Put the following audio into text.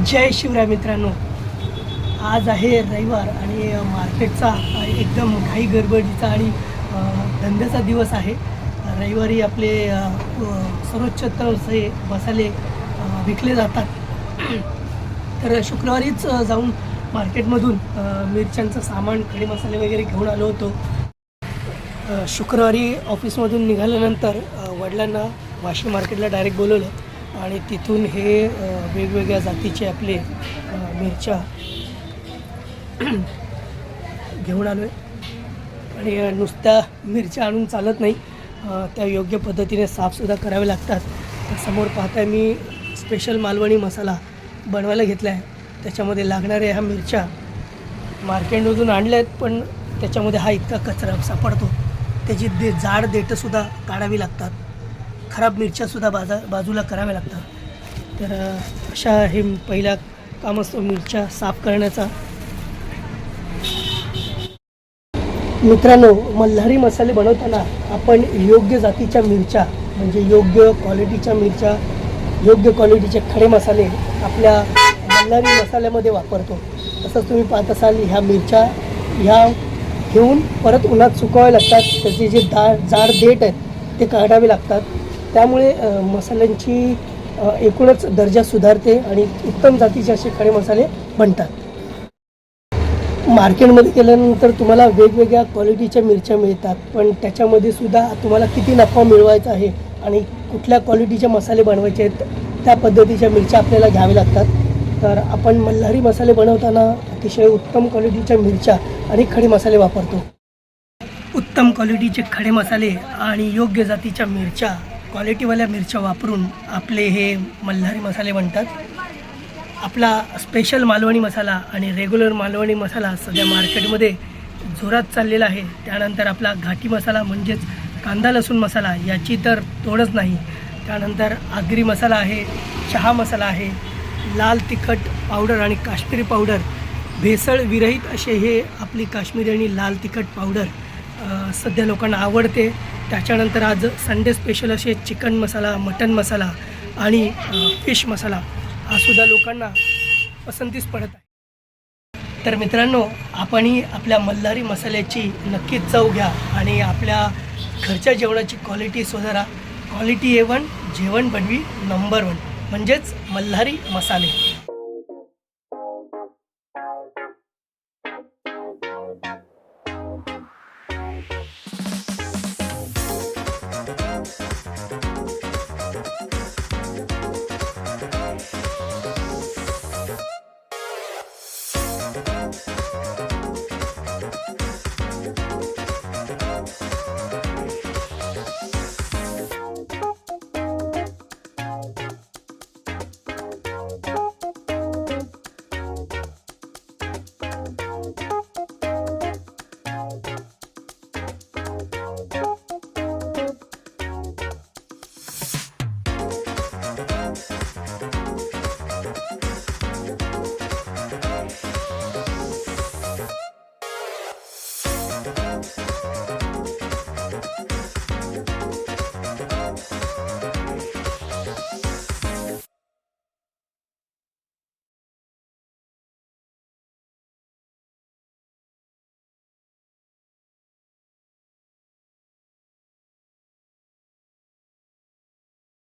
जय शिवराय मित्रांनो, आज आहे रविवार आणि मार्केटचा एकदम घाई गडबडीचा आणि धंद्याचा दिवस आहे। रविवारी आपले सर्वोच्च असे मसाले विकले जातात। तर शुक्रवारीच जाऊन मार्केटमधून मिरच्यांचं सामान, खडे मसाले वगैरे घेऊन आलो होतो। शुक्रवारी ऑफिसमधून निघाल्यानंतर वडिलांना वाशी मार्केटला डायरेक्ट बोलवलं आणि तिथून हे वेगवेगळ्या जातीचे आपले मिरच्या घेऊन आलो आहे। आणि नुसत्या मिरच्या आणून चालत नाही, त्या योग्य पद्धतीने साफसुद्धा करावे लागतात। समोर पाहताय मी स्पेशल मालवणी मसाला बनवायला घेतला आहे। त्याच्यामध्ये लागणाऱ्या ह्या मिरच्या मार्केटमधून आणल्या आहेत, पण त्याच्यामध्ये हा इतका कचरा सापडतो, त्याची जाड देठंसुद्धा काढावी लागतात, खराब मिरच्यासुद्धा बाजूला कराव्या लागतात। तर अशा हे पहिला काम असतो मिरच्या साफ करण्याचा। मित्रांनो, मल्हारी मसाले बनवताना आपण योग्य जातीच्या मिरच्या, म्हणजे योग्य क्वालिटीच्या मिरच्या, योग्य क्वालिटीचे खडे मसाले आपल्या मल्हारी मसाल्यामध्ये वापरतो। तसंच तुम्ही पाहत असाल, ह्या मिरच्या ह्या घेऊन परत उन्हात सुकवावे लागतात, त्याचे जे जाड देठ आहेत ते काढावे लागतात। त्यामुळे मसाल्यांची एकूणच दर्जा सुधारते आणि उत्तम जातीचे असे खडे मसाले बनतात। मार्केटमध्ये गेल्यानंतर तुम्हाला वेगवेगळ्या क्वालिटीच्या मिरच्या मिळतात, पण त्याच्यामध्ये सुद्धा तुम्हाला किती नफा मिळवायचा आहे आणि कुठल्या क्वालिटीचे मसाले बनवायचे आहेत, त्या पद्धतीच्या मिरच्या आपल्याला घ्याव्या लागतात। तर आपण मल्हारी मसाले बनवताना अतिशय उत्तम क्वालिटीच्या मिरच्या आणि खडे मसाले वापरतो। उत्तम क्वालिटीचे खडे मसाले आणि योग्य जातीच्या मिरच्या, क्वालिटीवाल्या मिरच्या वापरून आपले हे मल्हारी मसाले बनतात। आपला स्पेशल मालवणी मसाला आणि रेग्युलर मालवणी मसाला सध्या मार्केटमध्ये जोरात चाललेला आहे। त्यानंतर आपला घाटी मसाला म्हणजेच कांदा लसूण मसाला, याची तर तोडच नाही। त्यानंतर आगरी मसाला आहे, चहा मसाला आहे, लाल तिखट पावडर आणि काश्मीरी पावडर, भेसळ विरहित असे हे आपली काश्मीरी आणि लाल तिखट पावडर सध्या लोकांना आवडते। त्याच्यानंतर आज संडे स्पेशल असे चिकन मसाला, मटन मसाला आणि फिश मसाला हा सुद्धा लोकांना पसंतीस पडत आहे। तर मित्रांनो, आपणही आपल्या मल्हारी मसाल्याची नक्कीच चव घ्या आणि आपल्या घरच्या जेवणाची क्वालिटी सुधारा। क्वालिटी A1, जेवण बनवी नंबर 1, म्हणजेच मल्हारी मसाले।